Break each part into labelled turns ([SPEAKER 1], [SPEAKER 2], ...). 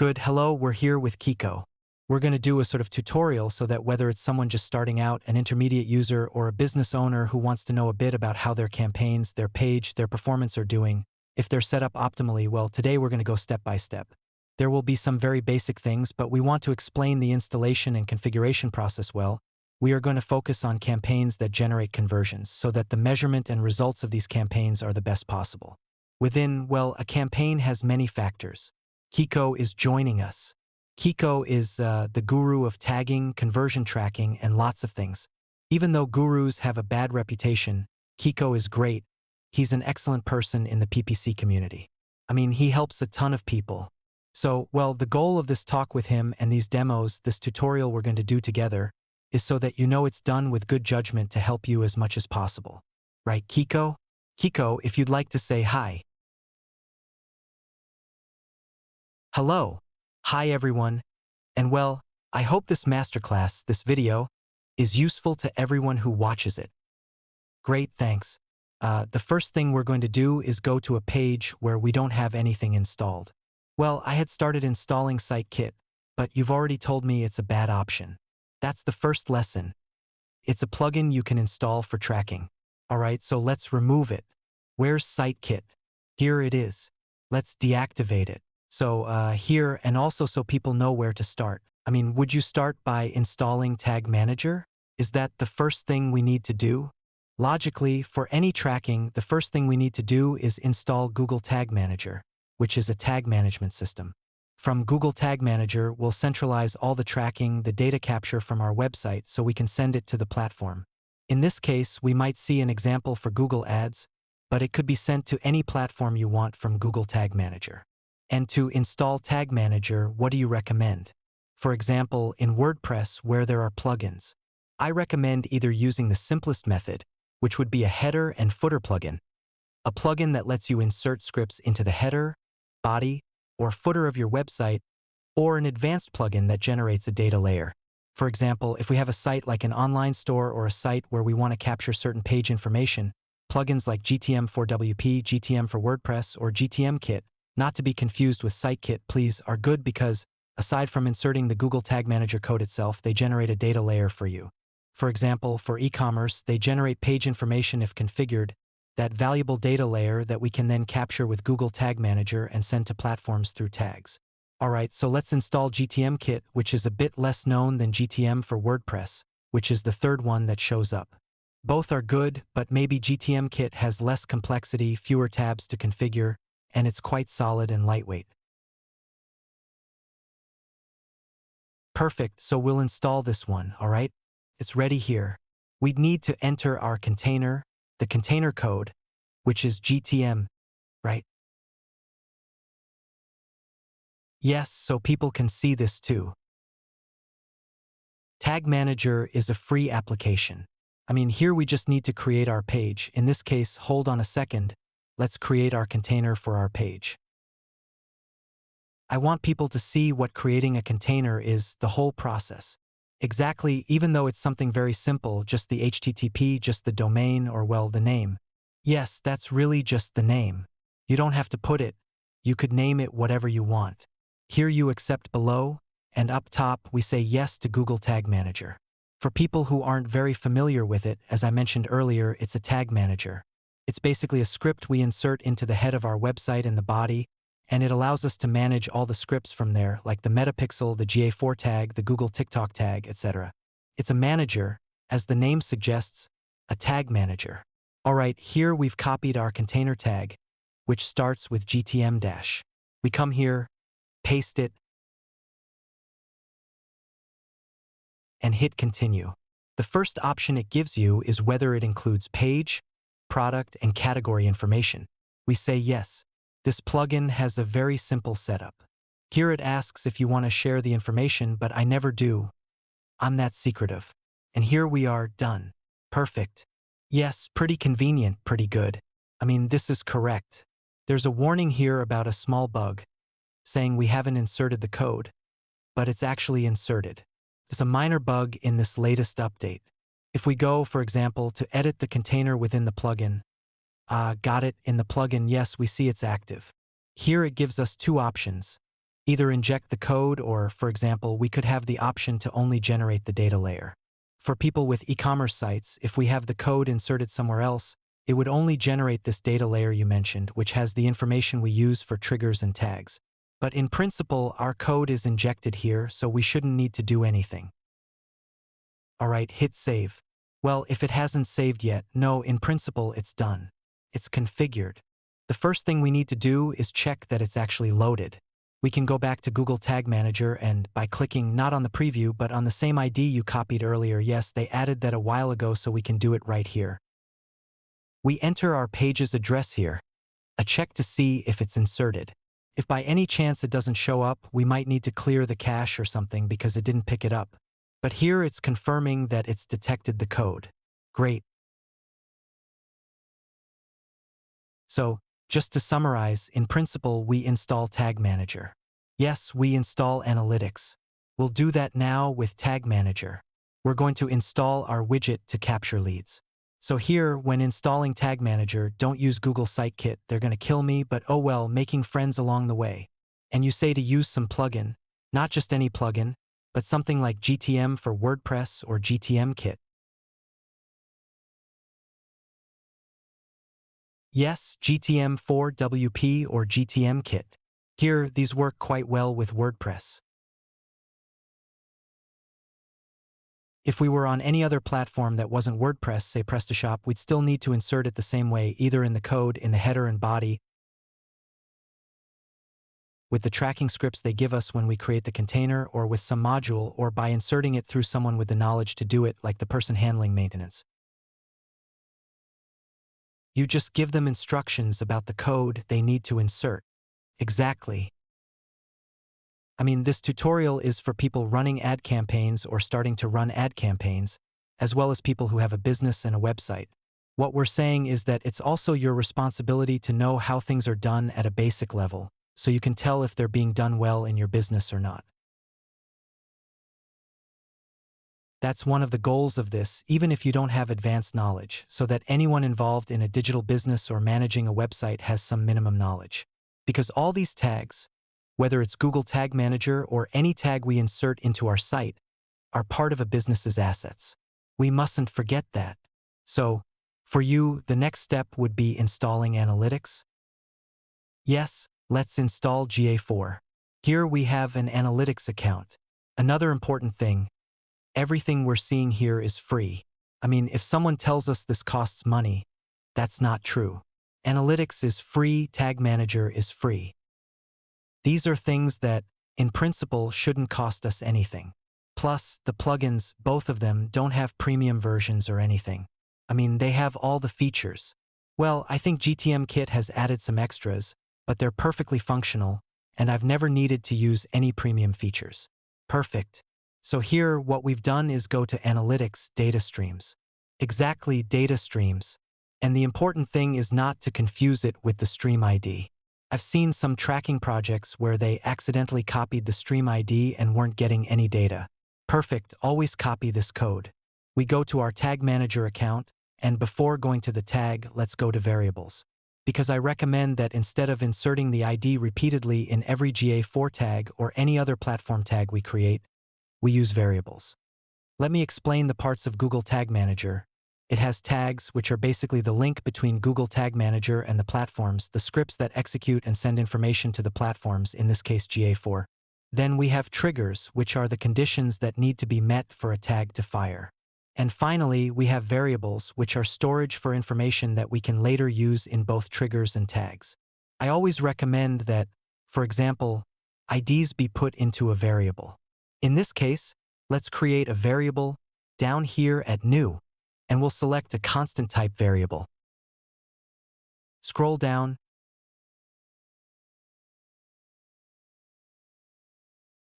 [SPEAKER 1] Good, hello, we're here with Kiko. We're going to do a sort of tutorial so that whether it's someone just starting out, an intermediate user, or a business owner who wants to know a bit about how their campaigns, their page, their performance are doing, if they're set up optimally, well, today we're going to go step by step. There will be some very basic things, but we want to explain the installation and configuration process well. We are going to focus on campaigns that generate conversions so that the measurement and results of these campaigns are the best possible. Well, a campaign has many factors. Kiko is joining us. Kiko is the guru of tagging, conversion tracking, and lots of things. Even though gurus have a bad reputation, Kiko is great. He's an excellent person in the PPC community. He helps a ton of people. So, the goal of this talk with him and these demos, this tutorial we're going to do together, is so that you know it's done with good judgment to help you as much as possible. Right, Kiko? Kiko, if you'd like to say hi. Hello. Hi everyone. And I hope this masterclass, this video, is useful to everyone who watches it. Great, thanks. The first thing we're going to do is go to a page where we don't have anything installed. I had started installing SiteKit, but you've already told me it's a bad option. That's the first lesson. It's a plugin you can install for tracking. Alright, so let's remove it. Where's SiteKit? Here it is. Let's deactivate it. So here, and also so people know where to start. Would you start by installing Tag Manager? Is that the first thing we need to do? Logically, for any tracking, the first thing we need to do is install Google Tag Manager, which is a tag management system. From Google Tag Manager, we'll centralize all the tracking, the data capture from our website so we can send it to the platform. In this case, we might see an example for Google Ads, but it could be sent to any platform you want from Google Tag Manager. And to install Tag Manager, what do you recommend? For example, in WordPress, where there are plugins, I recommend either using the simplest method, which would be a header and footer plugin, a plugin that lets you insert scripts into the header, body, or footer of your website, or an advanced plugin that generates a data layer. For example, if we have a site like an online store or a site where we want to capture certain page information, plugins like GTM4WP, GTM for WordPress, or GTM Kit, not to be confused with SiteKit, please, are good because, aside from inserting the Google Tag Manager code itself, they generate a data layer for you. For example, for e-commerce, they generate page information if configured, that valuable data layer that we can then capture with Google Tag Manager and send to platforms through tags. Alright, so let's install GTM Kit, which is a bit less known than GTM for WordPress, which is the third one that shows up. Both are good, but maybe GTM Kit has less complexity, fewer tabs to configure, and it's quite solid and lightweight. Perfect, so we'll install this one, alright? It's ready here. We'd need to enter our container, the container code, which is GTM, right? Yes, so people can see this too. Tag Manager is a free application. Here we just need to create our page. In this case, hold on a second. Let's create our container for our page. I want people to see what creating a container is, the whole process. Exactly, even though it's something very simple, just the HTTP, just the domain, or the name. Yes, that's really just the name. You don't have to put it. You could name it whatever you want. Here you accept below, and up top we say yes to Google Tag Manager. For people who aren't very familiar with it, as I mentioned earlier, it's a tag manager. It's basically a script we insert into the head of our website and the body, and it allows us to manage all the scripts from there, like the metapixel, the GA4 tag, the Google TikTok tag, etc. It's a manager, as the name suggests, a tag manager. Alright, here we've copied our container tag, which starts with GTM-. We come here, paste it, and hit continue. The first option it gives you is whether it includes page, product, and category information. We say yes. This plugin has a very simple setup. Here it asks if you want to share the information, but I never do. I'm that secretive. And here we are, done. Perfect. Yes, pretty convenient, pretty good. This is correct. There's a warning here about a small bug, saying we haven't inserted the code, but it's actually inserted. It's a minor bug in this latest update. If we go, for example, to edit the container within the plugin, got it, in the plugin, yes, we see it's active. Here it gives us two options. Either inject the code or, for example, we could have the option to only generate the data layer. For people with e-commerce sites, if we have the code inserted somewhere else, it would only generate this data layer you mentioned, which has the information we use for triggers and tags. But in principle, our code is injected here, so we shouldn't need to do anything. Alright, hit save. Well, if it hasn't saved yet, no, in principle, it's done. It's configured. The first thing we need to do is check that it's actually loaded. We can go back to Google Tag Manager and, by clicking not on the preview but on the same ID you copied earlier, yes, they added that a while ago, so we can do it right here. We enter our page's address here, a check to see if it's inserted. If by any chance it doesn't show up, we might need to clear the cache or something because it didn't pick it up. But here it's confirming that it's detected the code. Great. So, just to summarize, in principle, we install Tag Manager. Yes, we install Analytics. We'll do that now with Tag Manager. We're going to install our widget to capture leads. So here, when installing Tag Manager, don't use Google Sitekit. They're going to kill me, but oh well, making friends along the way. And you say to use some plugin, not just any plugin, but something like GTM for WordPress or GTM Kit. Yes, GTM for WP or GTM Kit. Here, these work quite well with WordPress. If we were on any other platform that wasn't WordPress, say PrestaShop, we'd still need to insert it the same way, either in the code, in the header and body, with the tracking scripts they give us when we create the container, or with some module, or by inserting it through someone with the knowledge to do it, like the person handling maintenance. You just give them instructions about the code they need to insert. Exactly. I mean, this tutorial is for people running ad campaigns or starting to run ad campaigns, as well as people who have a business and a website. What we're saying is that it's also your responsibility to know how things are done at a basic level, so you can tell if they're being done well in your business or not. That's one of the goals of this, even if you don't have advanced knowledge, so that anyone involved in a digital business or managing a website has some minimum knowledge. Because all these tags, whether it's Google Tag Manager or any tag we insert into our site, are part of a business's assets. We mustn't forget that. So, for you, the next step would be installing Analytics. Yes, let's install GA4. Here we have an Analytics account. Another important thing, everything we're seeing here is free. I mean, if someone tells us this costs money, that's not true. Analytics is free, Tag Manager is free. These are things that, in principle, shouldn't cost us anything. Plus, the plugins, both of them, don't have premium versions or anything. I mean, they have all the features. Well, I think GTM Kit has added some extras, but they're perfectly functional, and I've never needed to use any premium features. Perfect. So here, what we've done is go to Analytics, Data Streams. Exactly, data streams. And the important thing is not to confuse it with the stream ID. I've seen some tracking projects where they accidentally copied the stream ID and weren't getting any data. Perfect, always copy this code. We go to our Tag Manager account, and before going to the tag, let's go to variables. Because I recommend that instead of inserting the ID repeatedly in every GA4 tag or any other platform tag we create, we use variables. Let me explain the parts of Google Tag Manager. It has tags, which are basically the link between Google Tag Manager and the platforms, the scripts that execute and send information to the platforms, in this case GA4. Then we have triggers, which are the conditions that need to be met for a tag to fire. And finally, we have variables, which are storage for information that we can later use in both triggers and tags. I always recommend that, for example, IDs be put into a variable. In this case, let's create a variable down here at New, and we'll select a constant type variable. Scroll down.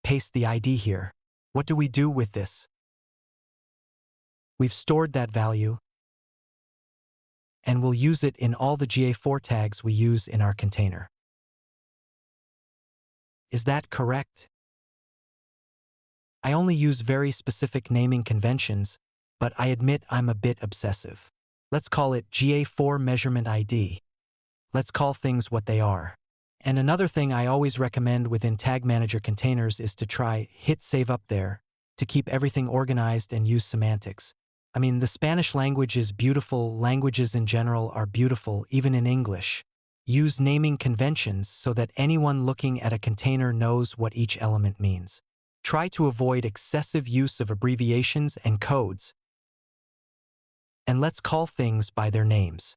[SPEAKER 1] Paste the ID here. What do we do with this? We've stored that value, and we'll use it in all the GA4 tags we use in our container. Is that correct? I only use very specific naming conventions, but I admit I'm a bit obsessive. Let's call it GA4 measurement ID. Let's call things what they are. And another thing I always recommend within Tag Manager containers is to try hit save up there to keep everything organized and use semantics. I mean, the Spanish language is beautiful, languages in general are beautiful, even in English. Use naming conventions so that anyone looking at a container knows what each element means. Try to avoid excessive use of abbreviations and codes. And let's call things by their names.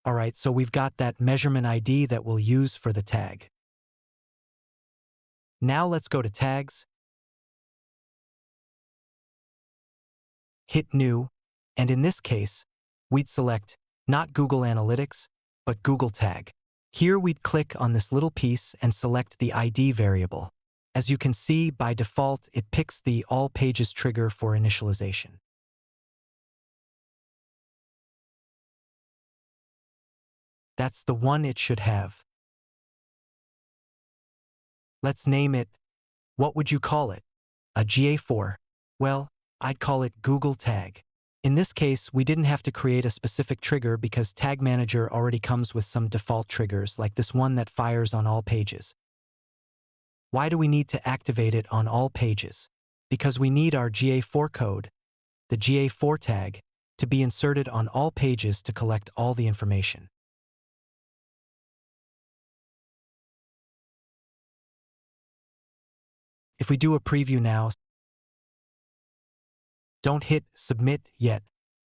[SPEAKER 1] Alright, so we've got that measurement ID that we'll use for the tag. Now let's go to Tags, hit New, and in this case, we'd select not Google Analytics, but Google Tag. Here we'd click on this little piece and select the ID variable. As you can see, by default, it picks the All Pages trigger for initialization. That's the one it should have. Let's name it. What would you call it? A GA4? Well, I'd call it Google Tag. In this case, we didn't have to create a specific trigger because Tag Manager already comes with some default triggers like this one that fires on all pages. Why do we need to activate it on all pages? Because we need our GA4 code, the GA4 tag, to be inserted on all pages to collect all the information. If we do a preview now, don't hit Submit yet.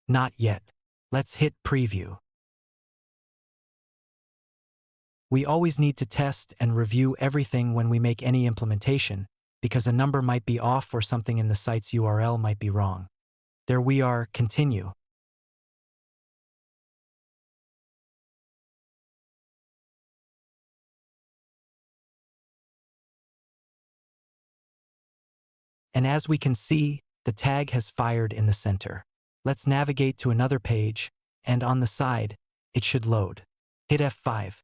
[SPEAKER 1] Not yet. Let's hit Preview. We always need to test and review everything when we make any implementation, because a number might be off or something in the site's URL might be wrong. There we are, Continue. And as we can see, the tag has fired in the center. Let's navigate to another page, and on the side, it should load. Hit F5.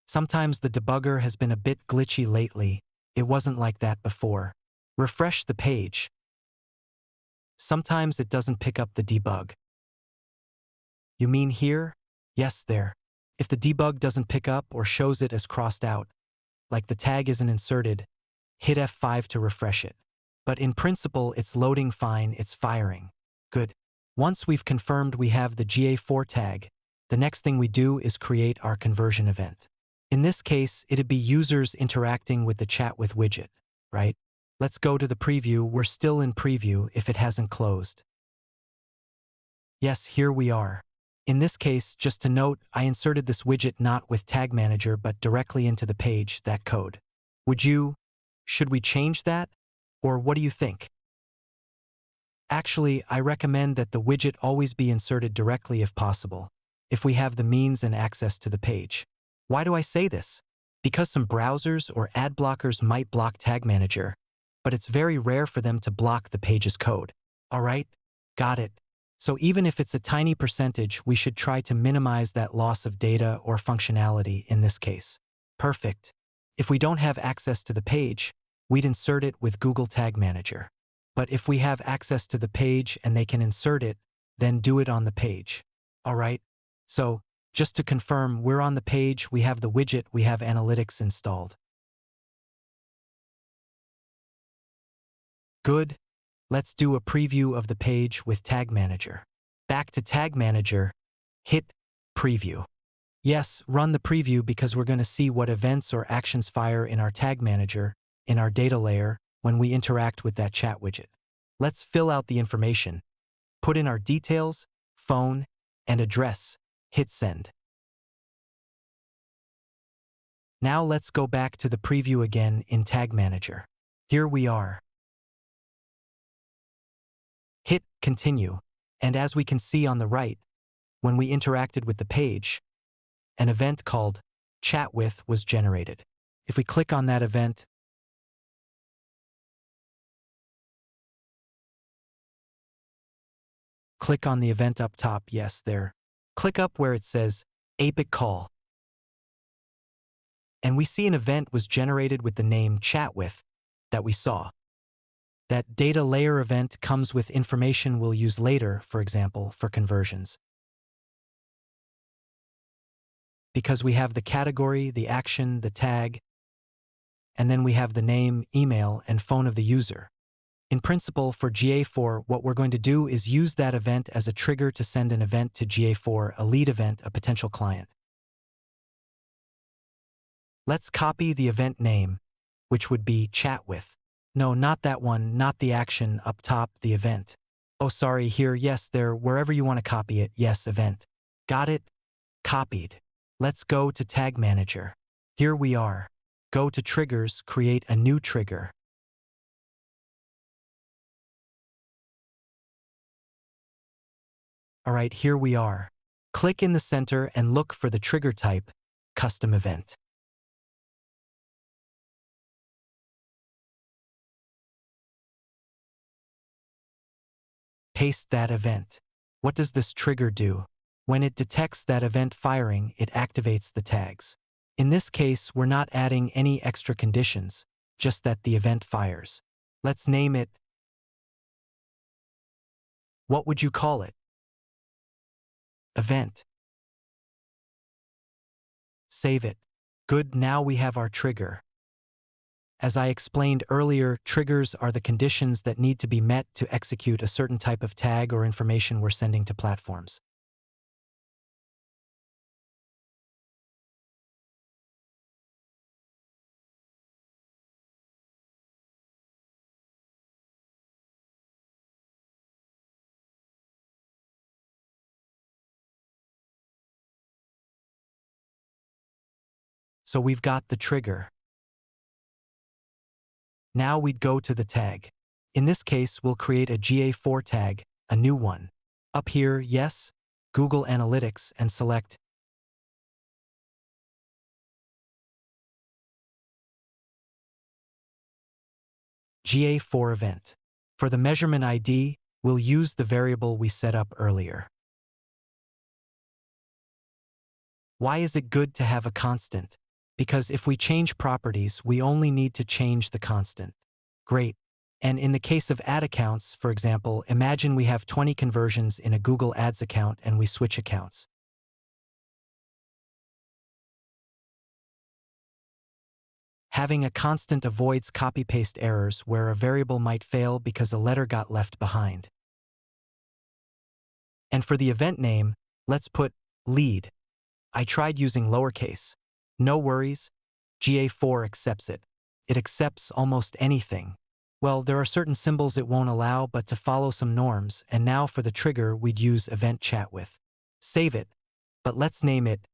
[SPEAKER 1] Sometimes the debugger has been a bit glitchy lately. It wasn't like that before. Refresh the page. Sometimes it doesn't pick up the debug. You mean here? Yes, there. If the debug doesn't pick up or shows it as crossed out, like the tag isn't inserted, hit F5 to refresh it. But in principle, it's loading fine, it's firing. Good. Once we've confirmed we have the GA4 tag, the next thing we do is create our conversion event. In this case, it'd be users interacting with the chat with widget, right? Let's go to the preview. We're still in preview if it hasn't closed. Yes, here we are. In this case, just to note, I inserted this widget not with Tag Manager but directly into the page, that code. Should we change that? Or what do you think? Actually, I recommend that the widget always be inserted directly if possible, if we have the means and access to the page. Why do I say this? Because some browsers or ad blockers might block Tag Manager, but it's very rare for them to block the page's code. Alright? Got it. So even if it's a tiny percentage, we should try to minimize that loss of data or functionality in this case. Perfect. If we don't have access to the page, we'd insert it with Google Tag Manager. But if we have access to the page and they can insert it, then do it on the page. Alright? So, just to confirm, we're on the page, we have the widget, we have analytics installed. Good. Let's do a preview of the page with Tag Manager. Back to Tag Manager, hit Preview. Yes, run the preview because we're going to see what events or actions fire in our Tag Manager, in our data layer, when we interact with that chat widget. Let's fill out the information. Put in our details, phone, and address. Hit Send. Now let's go back to the preview again in Tag Manager. Here we are. Hit Continue, and as we can see on the right, when we interacted with the page, an event called Chat With was generated. If we click on that event, click on the event up top, yes, there. Click up where it says APIC Call. And we see an event was generated with the name Chat With that we saw. That data layer event comes with information we'll use later, for example, for conversions. Because we have the category, the action, the tag, and then we have the name, email, and phone of the user. In principle, for GA4, what we're going to do is use that event as a trigger to send an event to GA4, a lead event, a potential client. Let's copy the event name, which would be chat with. No, not that one, not the action up top, the event. Oh, sorry, here, yes, there, wherever you want to copy it, yes, event. Got it? Copied. Let's go to Tag Manager. Here we are. Go to Triggers, create a new trigger. Alright, here we are. Click in the center and look for the trigger type, Custom Event. Paste that event. What does this trigger do? When it detects that event firing, it activates the tags. In this case, we're not adding any extra conditions, just that the event fires. Let's name it. What would you call it? Event. Save it. Good, now we have our trigger. As I explained earlier, triggers are the conditions that need to be met to execute a certain type of tag or information we're sending to platforms. So we've got the trigger. Now we'd go to the tag. In this case, we'll create a GA4 tag, a new one. Up here, yes, Google Analytics, and select GA4 event. For the measurement ID, we'll use the variable we set up earlier. Why is it good to have a constant? Because if we change properties, we only need to change the constant. Great. And in the case of ad accounts, for example, imagine we have 20 conversions in a Google Ads account and we switch accounts. Having a constant avoids copy-paste errors where a variable might fail because a letter got left behind. And for the event name, let's put lead. I tried using lowercase. No worries, GA4 accepts it. It accepts almost anything. Well, there are certain symbols it won't allow, but to follow some norms, and now for the trigger, we'd use event chat with. Save it, but let's name it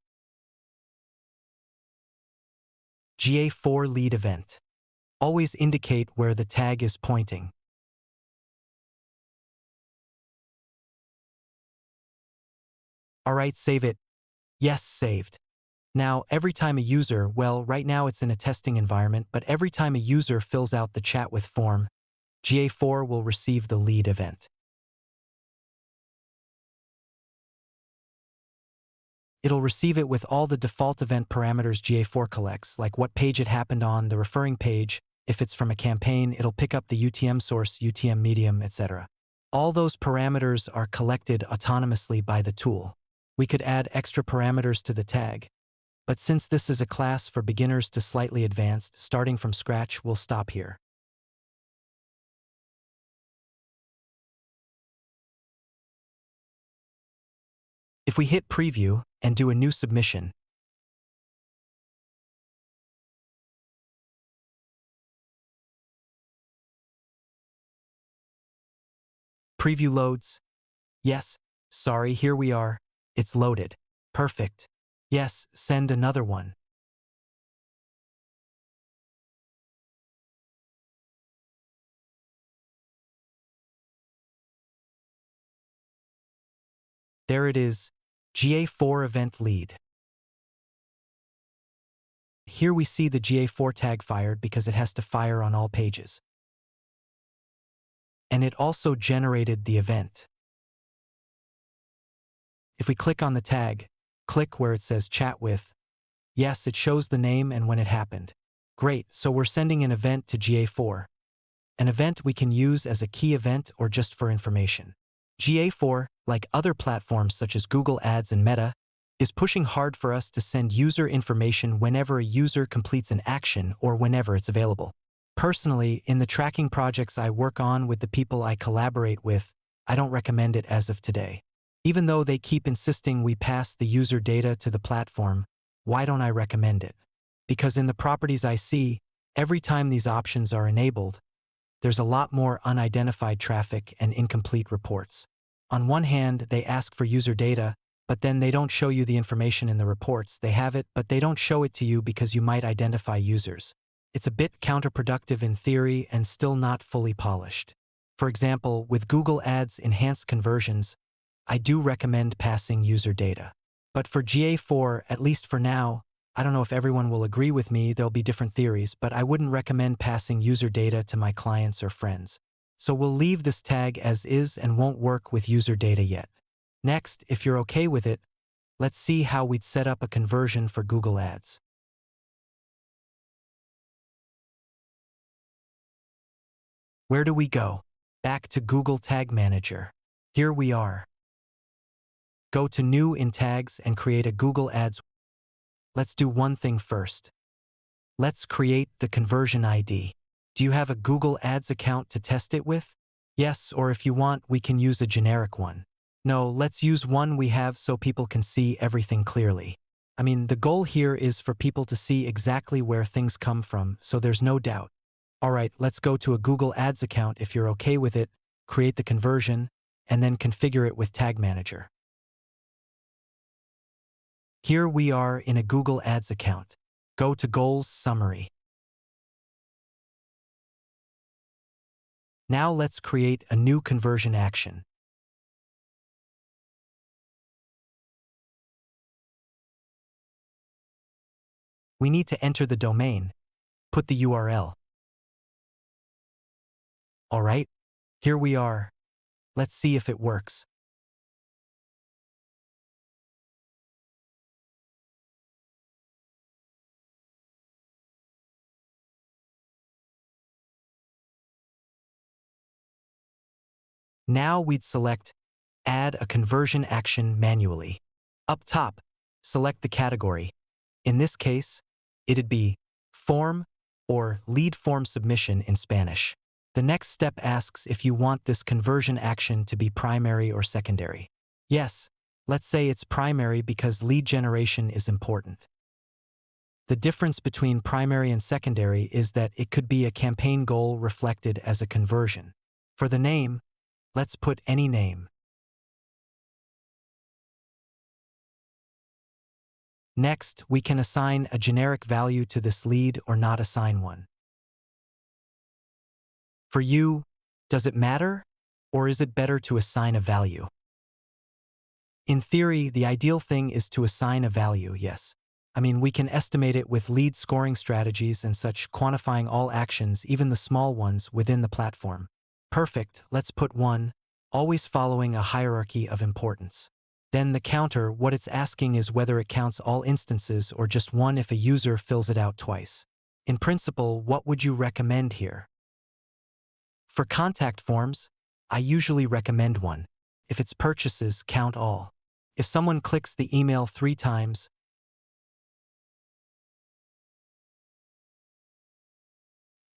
[SPEAKER 1] GA4 lead event. Always indicate where the tag is pointing. Alright, save it. Yes, saved. Now, every time a user, well, right now it's in a testing environment, but every time a user fills out the chat with form, GA4 will receive the lead event. It'll receive it with all the default event parameters GA4 collects, like what page it happened on, the referring page. If it's from a campaign, it'll pick up the UTM source, UTM medium, etc. All those parameters are collected autonomously by the tool. We could add extra parameters to the tag. But since this is a class for beginners to slightly advanced, starting from scratch, we'll stop here. If we hit preview and do a new submission, preview loads. Yes, sorry, here we are. It's loaded. Perfect. Yes, send another one. There it is, GA4 event lead. Here we see the GA4 tag fired because it has to fire on all pages. And it also generated the event. If we click on the tag, click where it says chat with. Yes, it shows the name and when it happened. Great, so we're sending an event to GA4. An event we can use as a key event or just for information. GA4, like other platforms such as Google Ads and Meta, is pushing hard for us to send user information whenever a user completes an action or whenever it's available. Personally, in the tracking projects I work on with the people I collaborate with, I don't recommend it as of today. Even though they keep insisting we pass the user data to the platform, why don't I recommend it? Because in the properties I see, every time these options are enabled, there's a lot more unidentified traffic and incomplete reports. On one hand, they ask for user data, but then they don't show you the information in the reports. They have it, but they don't show it to you because you might identify users. It's a bit counterproductive in theory and still not fully polished. For example, with Google Ads enhanced conversions, I do recommend passing user data. But for GA4, at least for now, I don't know if everyone will agree with me, there'll be different theories, but I wouldn't recommend passing user data to my clients or friends. So we'll leave this tag as is and won't work with user data yet. Next, if you're okay with it, let's see how we'd set up a conversion for Google Ads. Where do we go? Back to Google Tag Manager. Here we are. Go to New in Tags and create a Google Ads. Let's do one thing first. Let's create the conversion ID. Do you have a Google Ads account to test it with? Yes, or if you want, we can use a generic one. No, let's use one we have so people can see everything clearly. I mean, the goal here is for people to see exactly where things come from, so there's no doubt. Alright, let's go to a Google Ads account if you're okay with it, create the conversion, and then configure it with Tag Manager. Here we are in a Google Ads account. Go to Goals Summary. Now let's create a new conversion action. We need to enter the domain. Put the URL. Alright, here we are. Let's see if it works. Now we'd select Add a conversion action manually. Up top, select the category. In this case, it'd be Form or Lead Form Submission in Spanish. The next step asks if you want this conversion action to be primary or secondary. Yes, let's say it's primary because lead generation is important. The difference between primary and secondary is that it could be a campaign goal reflected as a conversion. For the name, let's put any name. Next, we can assign a generic value to this lead or not assign one. For you, does it matter, or is it better to assign a value? In theory, the ideal thing is to assign a value, yes. I mean, we can estimate it with lead scoring strategies and such, quantifying all actions, even the small ones, within the platform. Perfect, let's put 1, always following a hierarchy of importance. Then the counter, what it's asking is whether it counts all instances or just one if a user fills it out twice. In principle, what would you recommend here? For contact forms, I usually recommend 1. If it's purchases, count all. If someone clicks the email 3 times,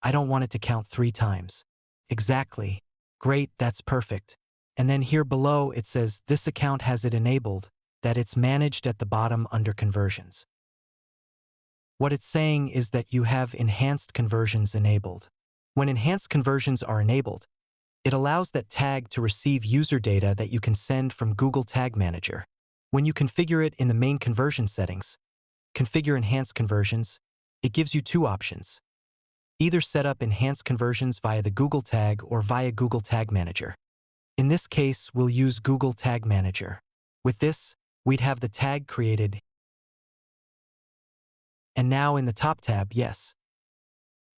[SPEAKER 1] I don't want it to count 3 times. Exactly. Great, that's perfect. And then here below it says this account has it enabled, that it's managed at the bottom under conversions. What it's saying is that you have enhanced conversions enabled. When enhanced conversions are enabled, it allows that tag to receive user data that you can send from Google Tag Manager. When you configure it in the main conversion settings, configure enhanced conversions, it gives you 2 options. Either set up enhanced conversions via the Google Tag or via Google Tag Manager. In this case, we'll use Google Tag Manager. With this, we'd have the tag created. And now in the top tab, yes,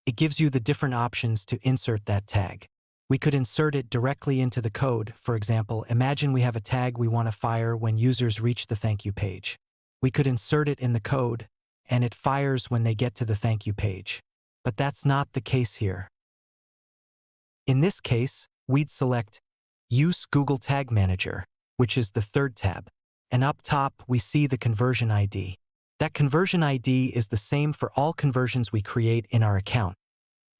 [SPEAKER 1] it gives you the different options to insert that tag. We could insert it directly into the code. For example, imagine we have a tag we want to fire when users reach the thank you page. We could insert it in the code, and it fires when they get to the thank you page. But that's not the case here. In this case, we'd select Use Google Tag Manager, which is the third tab. And up top, we see the conversion ID. That conversion ID is the same for all conversions we create in our account.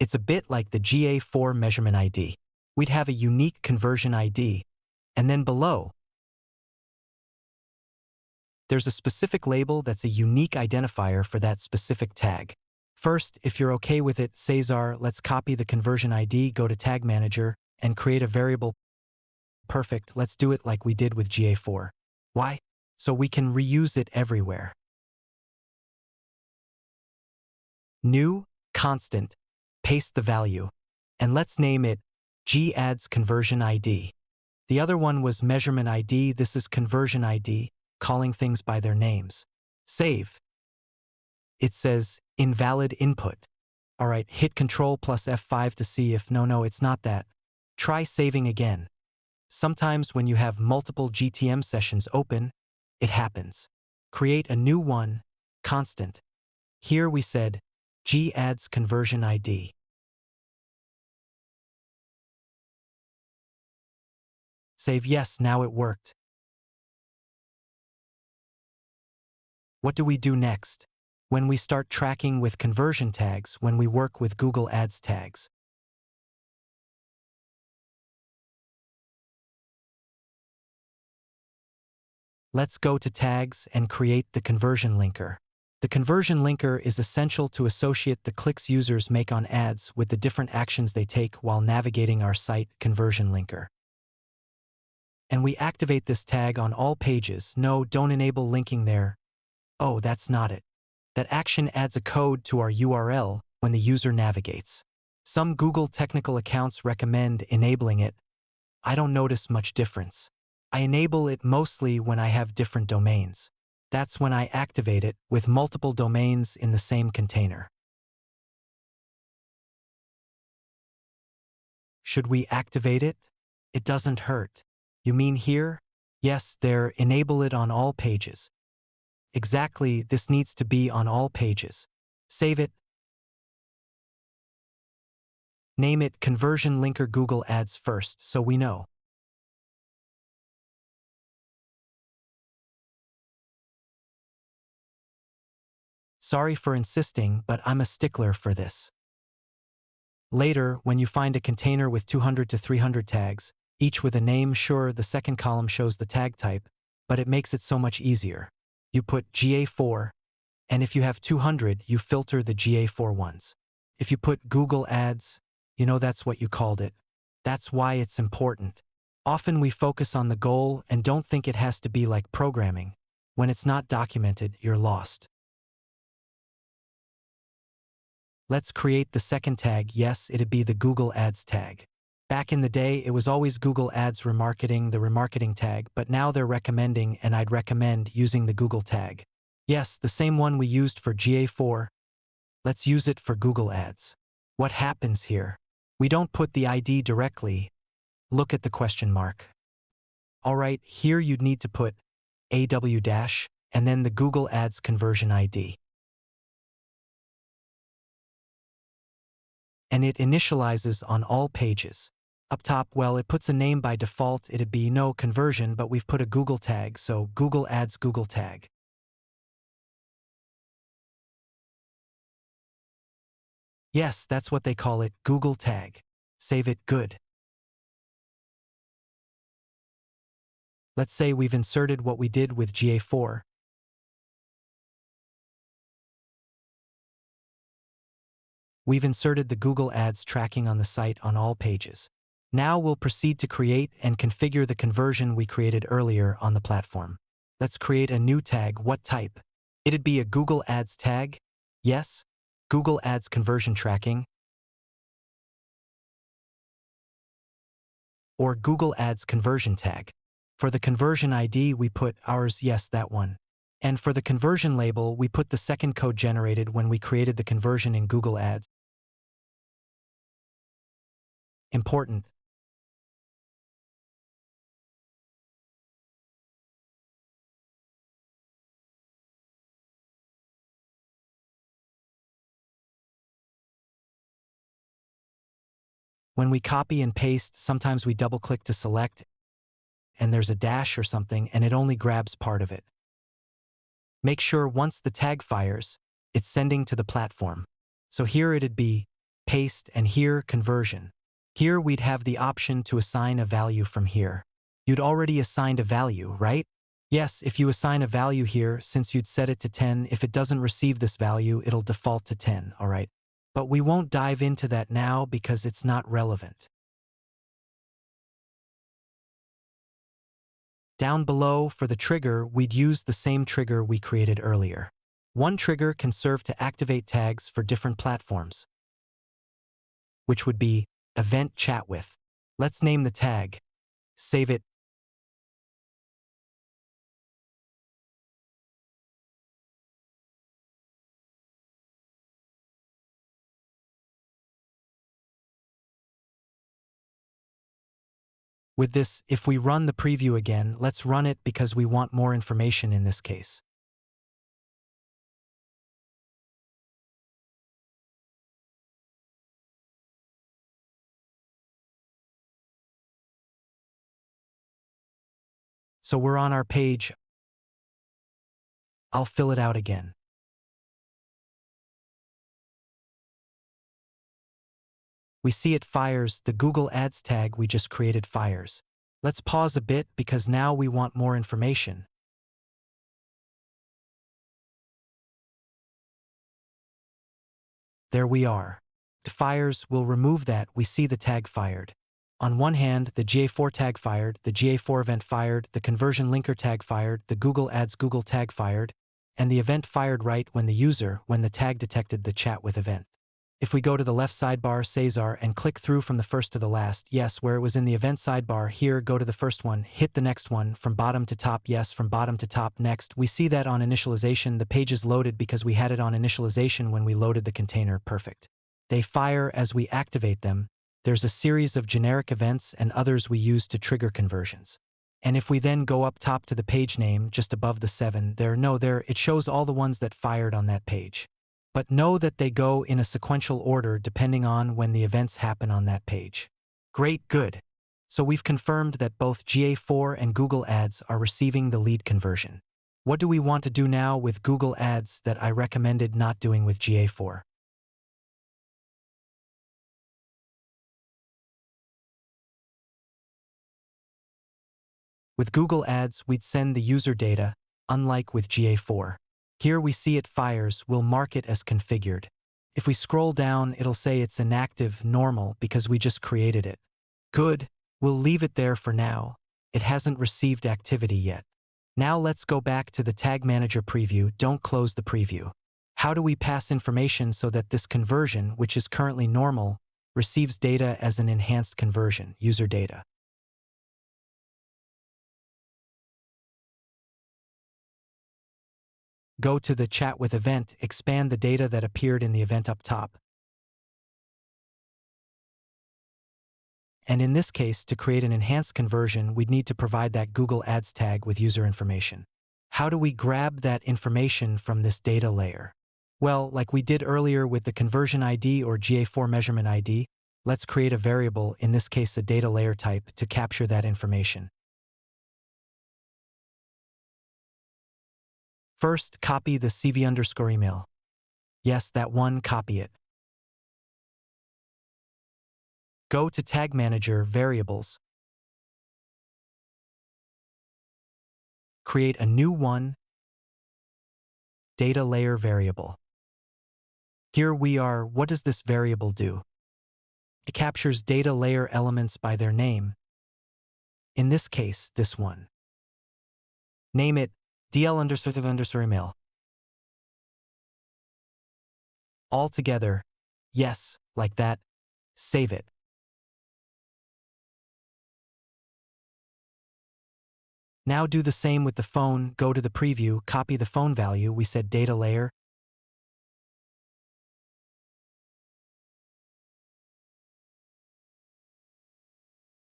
[SPEAKER 1] It's a bit like the GA4 measurement ID. We'd have a unique conversion ID, and then below, there's a specific label that's a unique identifier for that specific tag. First, if you're okay with it, Cesar, let's copy the conversion ID, go to Tag Manager, and create a variable. Perfect, let's do it like we did with GA4. Why? So we can reuse it everywhere. New, constant, paste the value, and let's name it GADS conversion ID. The other one was measurement ID, this is conversion ID, calling things by their names. Save. It says invalid input. All right, hit Ctrl plus F5 to see if no, it's not that. Try saving again. Sometimes when you have multiple GTM sessions open, it happens. Create a new one, constant. Here we said GADS conversion ID. Save, yes, now it worked. What do we do next? When we start tracking with conversion tags, when we work with Google Ads tags. Let's go to tags and create the conversion linker. The conversion linker is essential to associate the clicks users make on ads with the different actions they take while navigating our site. Conversion linker. And we activate this tag on all pages. No, don't enable linking there. Oh, that's not it. That action adds a code to our URL when the user navigates. Some Google technical accounts recommend enabling it. I don't notice much difference. I enable it mostly when I have different domains. That's when I activate it with multiple domains in the same container. Should we activate it? It doesn't hurt. You mean here? Yes, there, enable it on all pages. Exactly, this needs to be on all pages. Save it. Name it Conversion Linker Google Ads first so we know. Sorry for insisting, but I'm a stickler for this. Later, when you find a container with 200 to 300 tags, each with a name, sure, the second column shows the tag type, but it makes it so much easier. You put GA4, and if you have 200, you filter the GA4 ones. If you put Google Ads, that's what you called it. That's why it's important. Often we focus on the goal and don't think it has to be like programming. When it's not documented, you're lost. Let's create the second tag. Yes, it'd be the Google Ads tag. Back in the day, it was always Google Ads remarketing, the remarketing tag, but now they're recommending, and I'd recommend using the Google tag. Yes, the same one we used for GA4. Let's use it for Google Ads. What happens here? We don't put the ID directly. Look at the question mark. All right, here you'd need to put AW- and then the Google Ads conversion ID. And it initializes on all pages. Up top, well, it puts a name by default. It'd be no conversion, but we've put a Google tag, so Google Ads Google tag. Yes, that's what they call it, Google tag. Save it, good. Let's say we've inserted what we did with GA4. We've inserted the Google Ads tracking on the site on all pages. Now we'll proceed to create and configure the conversion we created earlier on the platform. Let's create a new tag. What type? It'd be a Google Ads tag. Yes, Google Ads conversion tracking, or Google Ads conversion tag. For the conversion ID, we put ours, yes, that one. And for the conversion label, we put the second code generated when we created the conversion in Google Ads. Important. When we copy and paste, sometimes we double-click to select, and there's a dash or something, and it only grabs part of it. Make sure once the tag fires, it's sending to the platform. So here it'd be paste, and here conversion. Here we'd have the option to assign a value from here. You'd already assigned a value, right? Yes, if you assign a value here, since you'd set it to 10, if it doesn't receive this value, it'll default to 10, all right? But we won't dive into that now because it's not relevant. Down below, for the trigger, we'd use the same trigger we created earlier. One trigger can serve to activate tags for different platforms, which would be event chat with. Let's name the tag. Save it. With this, if we run the preview again, let's run it because we want more information in this case. So we're on our page. I'll fill it out again. We see it fires, the Google Ads tag we just created fires. Let's pause a bit because now we want more information. There we are. The fires will remove that, we see the tag fired. On one hand, the GA4 tag fired, the GA4 event fired, the conversion linker tag fired, the Google Ads Google tag fired, and the event fired right when the tag detected the chat with event. If we go to the left sidebar, Cesar, and click through from the first to the last, yes, where it was in the event sidebar, here, go to the first one, hit the next one, from bottom to top, yes, from bottom to top, next. We see that on initialization, the page is loaded because we had it on initialization when we loaded the container, perfect. They fire as we activate them. There's a series of generic events and others we use to trigger conversions. And if we then go up top to the page name, just above the 7, it shows all the ones that fired on that page. But know that they go in a sequential order depending on when the events happen on that page. Great, good. So we've confirmed that both GA4 and Google Ads are receiving the lead conversion. What do we want to do now with Google Ads that I recommended not doing with GA4? With Google Ads, we'd send the user data, unlike with GA4. Here we see it fires, we'll mark it as configured. If we scroll down, it'll say it's inactive, normal, because we just created it. Good, we'll leave it there for now. It hasn't received activity yet. Now let's go back to the Tag Manager preview, don't close the preview. How do we pass information so that this conversion, which is currently normal, receives data as an enhanced conversion, user data? Go to the Chat with event, expand the data that appeared in the event up top. And in this case, to create an enhanced conversion, we'd need to provide that Google Ads tag with user information. How do we grab that information from this data layer? Well, like we did earlier with the conversion ID or GA4 measurement ID, let's create a variable, in this case a data layer type, to capture that information. First, copy the CV_email. Yes, that one, copy it. Go to Tag Manager, Variables. Create a new one, data layer variable. Here we are. What does this variable do? It captures data layer elements by their name. In this case, this one. Name it DL_email. All together. Yes, like that. Save it. Now do the same with the phone. Go to the preview, copy the phone value. We said data layer.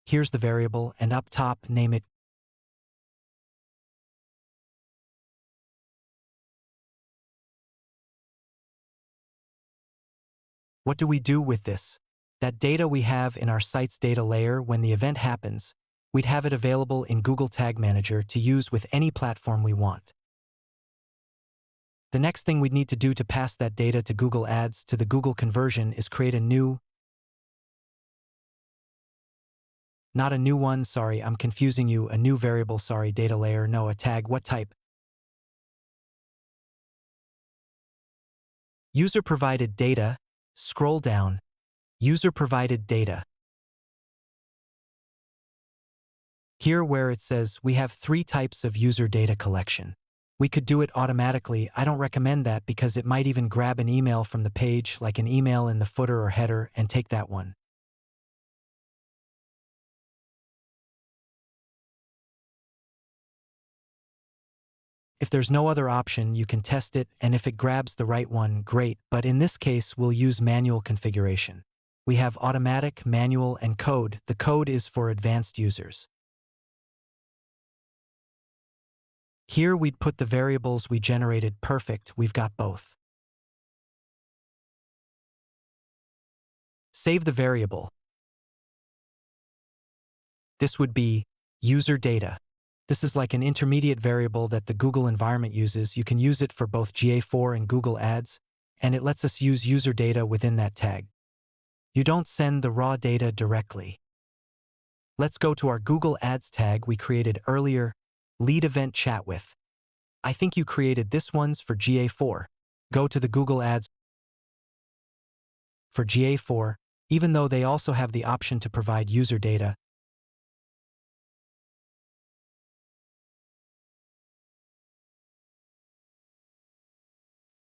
[SPEAKER 1] Here's the variable, and up top, name it. What do we do with this? That data we have in our site's data layer when the event happens, we'd have it available in Google Tag Manager to use with any platform we want. The next thing we'd need to do to pass that data to Google Ads to the Google conversion is create a new, not a new one, sorry, I'm confusing you, a new variable, sorry, data layer, no, a tag, what type? User-provided data, scroll down, user-provided data. Here where it says we have 3 types of user data collection. We could do it automatically. I don't recommend that because it might even grab an email from the page, like an email in the footer or header, and take that one. If there's no other option, you can test it, and if it grabs the right one, great, but in this case, we'll use manual configuration. We have automatic, manual, and code. The code is for advanced users. Here we'd put the variables we generated. Perfect, we've got both. Save the variable. This would be user data. This is like an intermediate variable that the Google environment uses. You can use it for both GA4 and Google Ads, and it lets us use user data within that tag. You don't send the raw data directly. Let's go to our Google Ads tag we created earlier, lead event chat with. I think you created this one's for GA4. Go to the Google Ads for GA4, even though they also have the option to provide user data.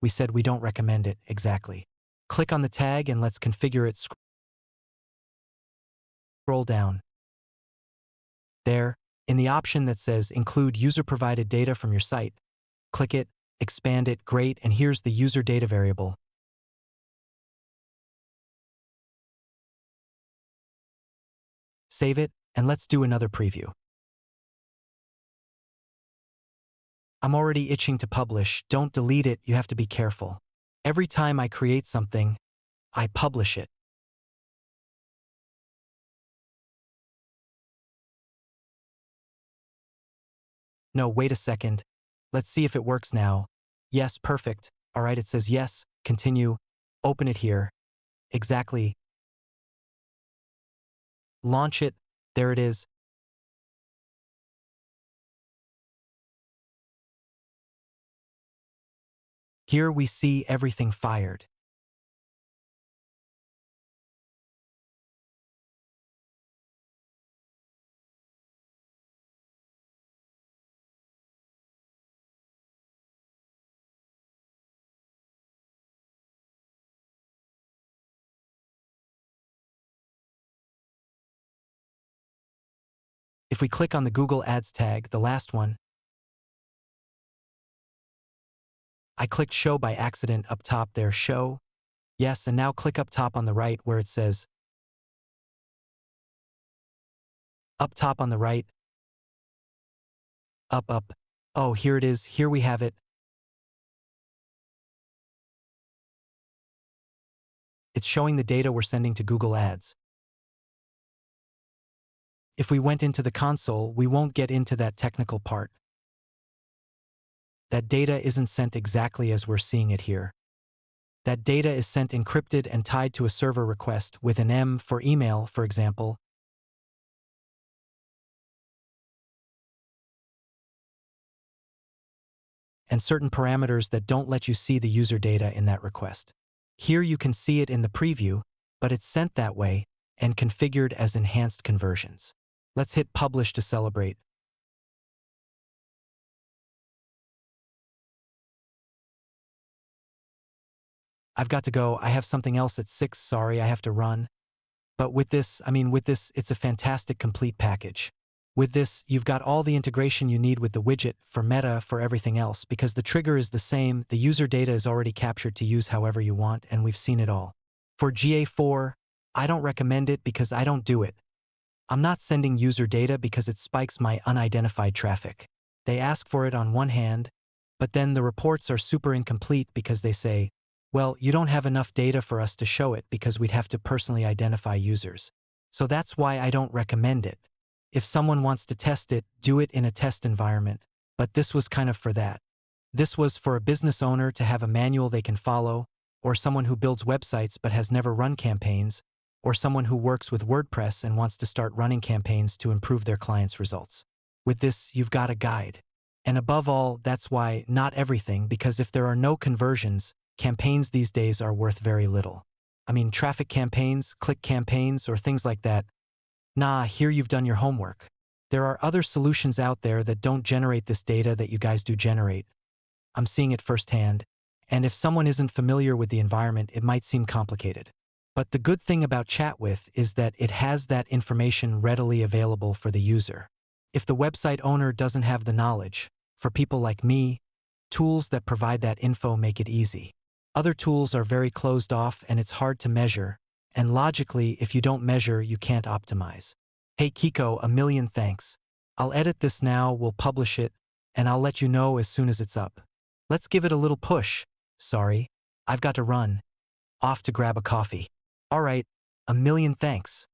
[SPEAKER 1] We said we don't recommend it, exactly. Click on the tag and let's configure it. Scroll down. There, in the option that says Include User-Provided Data from your site, click it, expand it, great, and here's the user data variable. Save it, and let's do another preview. I'm already itching to publish. Don't delete it, you have to be careful. Every time I create something, I publish it. No, wait a second. Let's see if it works now. Yes, perfect. All right, it says yes, continue. Open it here. Exactly. Launch it. There it is. Here we see everything fired. If we click on the Google Ads tag, the last one, I clicked show by accident up top there, show. Yes, and now click up top on the right where it says up top on the right, up. Oh, here it is, here we have it. It's showing the data we're sending to Google Ads. If we went into the console, we won't get into that technical part. That data isn't sent exactly as we're seeing it here. That data is sent encrypted and tied to a server request with an M for email, for example. And certain parameters that don't let you see the user data in that request. Here you can see it in the preview, but it's sent that way and configured as enhanced conversions. Let's hit publish to celebrate. I've got to go, I have something else at 6, sorry, I have to run. But with this, it's a fantastic complete package. With this, you've got all the integration you need with the widget, for Meta, for everything else, because the trigger is the same, the user data is already captured to use however you want, and we've seen it all. For GA4, I don't recommend it because I don't do it. I'm not sending user data because it spikes my unidentified traffic. They ask for it on one hand, but then the reports are super incomplete because they say, Well, you don't have enough data for us to show it because we'd have to personally identify users. So that's why I don't recommend it. If someone wants to test it, do it in a test environment. But this was kind of for that. This was for a business owner to have a manual they can follow, or someone who builds websites but has never run campaigns, or someone who works with WordPress and wants to start running campaigns to improve their clients' results. With this, you've got a guide. And above all, that's why not everything, because if there are no conversions, campaigns these days are worth very little. I mean, traffic campaigns, click campaigns, or things like that. Nah, here you've done your homework. There are other solutions out there that don't generate this data that you guys do generate. I'm seeing it firsthand, and if someone isn't familiar with the environment, it might seem complicated. But the good thing about Chatwith is that it has that information readily available for the user. If the website owner doesn't have the knowledge, for people like me, tools that provide that info make it easy. Other tools are very closed off and it's hard to measure, and logically, if you don't measure, you can't optimize. Hey Kiko, a million thanks. I'll edit this now, we'll publish it, and I'll let you know as soon as it's up. Let's give it a little push. Sorry, I've got to run. Off to grab a coffee. All right, a million thanks.